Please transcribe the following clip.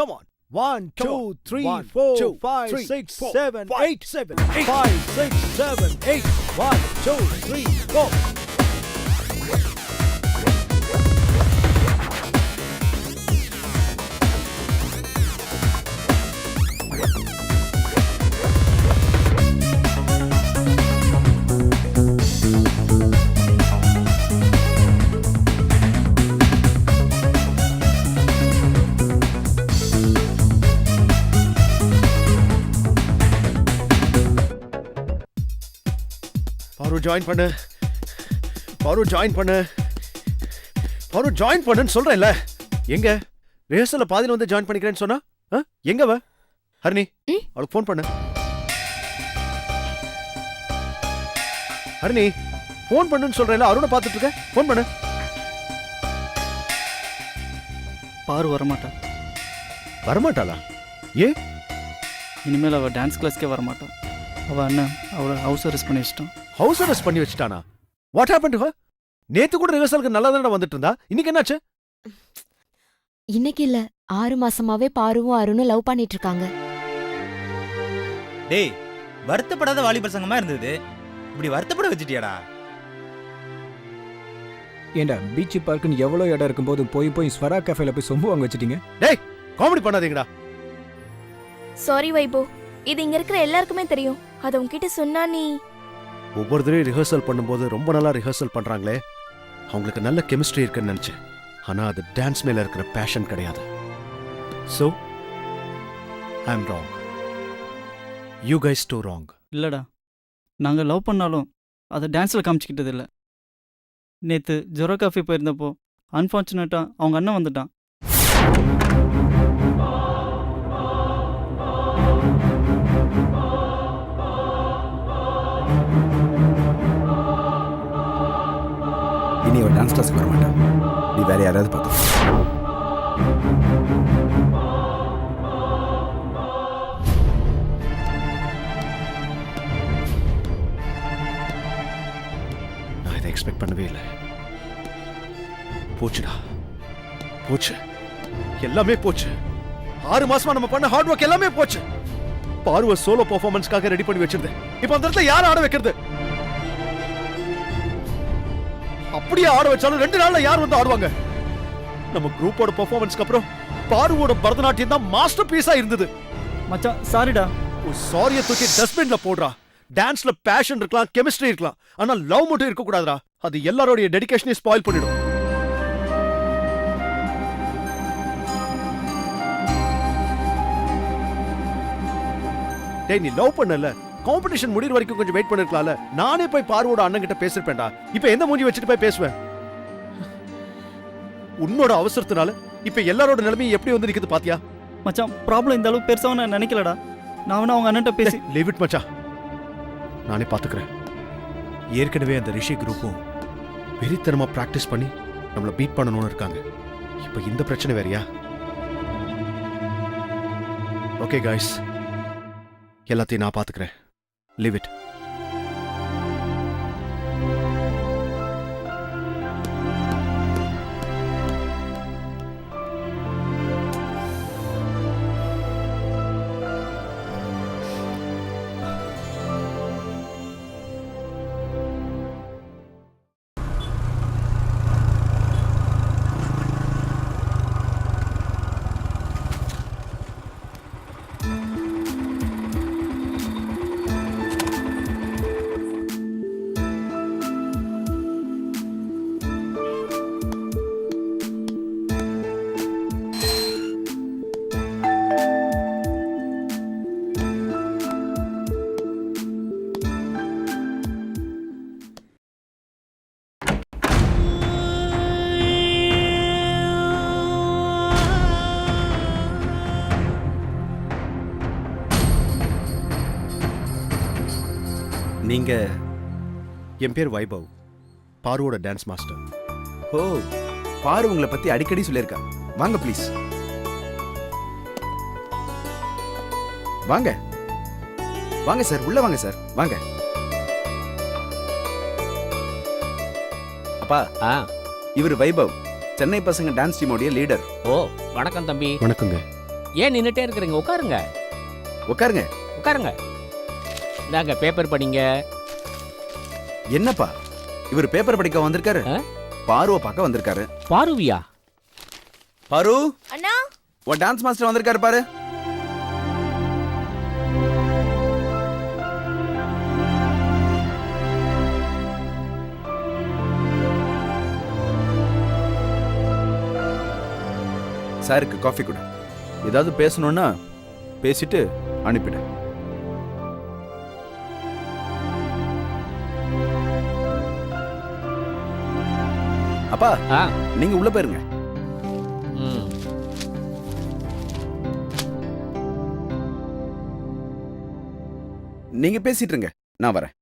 come on. 1, 2, 3, 4, 5, 6, 7, 8, 5, 6, 7, 8. 1, 2, 3, go. Join பண்ணு பாரு, join பண்ணு பாரு, ஜாயின் பண்ணுன்னு சொல்றேன்ல. எங்க ரிஹர்சல்ல பாதியில வந்து ஜாயின் பண்ணிக்கிறேன்னு சொன்னா எங்க வ ஹரிணி, அவளுக்கு ஃபோன் பண்ணு. ஹரிணி, ஃபோன் பண்ணுன்னு சொல்றேன்ல, அருணை பார்த்துட்டு இருக்க, ஃபோன் பண்ணு. பாரு வரமாட்டா. வரமாட்டாளா? ஏ? இனிமேல் அவள் டான்ஸ் கிளாஸ்க்கே வரமாட்டா. அவள் அண்ணன் அவளை ஹவுஸ் அரெஸ்ட் பண்ணி வச்சிட்டான். ஹவுஸ் அரெஸ்ட் பண்ணி வச்சிட்டானா? What happen to her? நேத்து கூட ரிஹர்சலுக்கு நல்லா தானே வந்துட்டு இருந்தா, இன்னைக்கு என்னாச்சு? இன்னைக்கு இல்ல, 6 மாசமாவே பாருவும் அருணும் லவ் பண்ணிட்டு இருக்காங்க. டேய், வருத்தப்படாத வாலிபர் சங்கமா இருந்தது, இப்படி வருத்தப்பட வச்சிட்டியாடா? ஏண்டா பீச் பார்க்குன்னு எவ்வளவு இடம் இருக்கும்போது போய் ஸ்வரா கேஃபேல போய் சொம்பு வாங்க வச்சிட்டீங்க? டேய், காமெடி பண்ணாதீங்கடா. சாரி வைபோ, இது இங்க இருக்கிற எல்லாருக்குமே தெரியும். அத உன்கிட்ட சொன்னா நீ ஒவ்வொரு தடவை ரிஹர்சல் பண்ணும்போது ரொம்ப நல்லா ரிஹர்சல் பண்றாங்களே, அவங்களுக்கு நல்ல கெமிஸ்ட்ரி இருக்குன்னு நினைச்சேன். ஆனா அது டான்ஸ் மேல இருக்கிற பேஷன் கிடையாது. So I am wrong. You guys too wrong. இல்லைடா, நாங்கள் லவ் பண்ணாலும் அதை டான்ஸில் காமிச்சிக்கிட்டது இல்லை. நேற்று ஜொரோ காஃபி போயிருந்தப்போ அன்ஃபார்ச்சுனேட்டாக அவங்க அண்ணன் வந்துட்டான். இனி ஒரு டான்ஸ் கிளாஸ்க்கு வர மாட்டேன். நீ வேற யாராவது பார்த்து. நான் இதை எக்ஸ்பெக்ட் பண்ணவே இல்லை. போச்சுடா, போச்சு, எல்லாமே போச்சு. 6 மாசமா நம்ம பண்ண ஹார்ட் ஒர்க் எல்லாமே போச்சு. பார்வ சோலோ பெர்ஃபார்மன்ஸ்க்காக ரெடி பண்ணி வச்சிருந்தேன். இப்போ அந்த இடத்துல யார் ஆட வைக்கிறது? அப்படியே ஆட வச்சாலும் 2 நாள்ல யார் வந்து ஆடுவாங்க? நம்ம குரூப்போட பெர்ஃபார்மன்ஸ்க்கு அப்புறம் பாருவோட பரதநாட்டியம் தான் மாஸ்டர் பீஸா இருந்தது. மச்சான் சாரிடா. சாரியை தூக்கி டஸ்ட்பின்ல போடுறா. டான்ஸ்ல பேஷன் இருக்கலாம், கெமிஸ்ட்ரி இருக்கலாம், ஆனா லவ் மட்டும் இருக்க கூடாதுடா. அது எல்லாரோட டெடிகேஷனை ஸ்பாயில் பண்ணிடும். டேய், நீ லவ் பண்ணல, காம்படிஷன் முடிற வரைக்கும் கொஞ்சம் வெயிட் பண்ணிருக்கலாம்ல. நானே போய் பார்வோட அண்ணன் கிட்ட பேசிருப்பேன்டா. இப்ப எந்த மூஞ்சி வச்சுட்டு போய் பேசுவேன்? உன்னோட அவசரத்தினால இப்ப எல்லாரோட நிலைமையும் எப்படி வந்து நிக்குது பாத்தியா? மச்சான், ப்ராப்ளம் இந்த அளவுக்கு பெருசாக நான் நினைக்கலடா. நான் வேணா அவங்க அண்ணன்ட்ட பேசி லீவ் இட் மச்சான், நானே பாத்துக்கிறேன். ஏற்கனவே அந்த ரிஷி குரூப்பும் வெறித்தனமா பிராக்டிஸ் பண்ணி நம்மள பீட் பண்ணணும்னு இருக்காங்க. இப்ப இந்த பிரச்சனை வேறயா? ஓகே காய்ஸ், எல்லாத்தையும் நான் பாத்துக்கிறேன். Leave it. நீங்க? என் பேர் வைபவ், பாருவோட டான்ஸ் மாஸ்டர். ஓ, பாரு உங்களை பத்தி அடிக்கடி சொல்லியிருக்கா. வாங்க ப்ளீஸ், வாங்க வாங்க சார், உள்ள வாங்க சார், வாங்க. அப்பா, இவர் வைபவ், சென்னை பசங்க டான்ஸ் டீமோடைய லீடர். ஓ, வணக்கம் தம்பி. வணக்கங்க. ஏன் நின்னுட்டே இருக்கிறீங்க? உட்காருங்க உட்காருங்க. உட்காருங்க. இந்தாங்க பேப்பர் படிங்க. என்னப்பா இவர் பேப்பர் படிக்க வந்திருக்காரு? ஆ? பாருவ பார்க்க வந்திருக்காரு. பாருவியா? பாரு, அண்ணா உன் டான்ஸ் மாஸ்டர் வந்திருக்காரு பாரு. சாருக்கு காஃபி கொடு. ஏதாவது பேசணும்னா பேசிட்டு அனுப்பிடு. அப்பா ஆ. நீங்க உள்ள போயிருங்க. ம். நீங்க பேசிட்டு இருங்க, நான் வரேன்.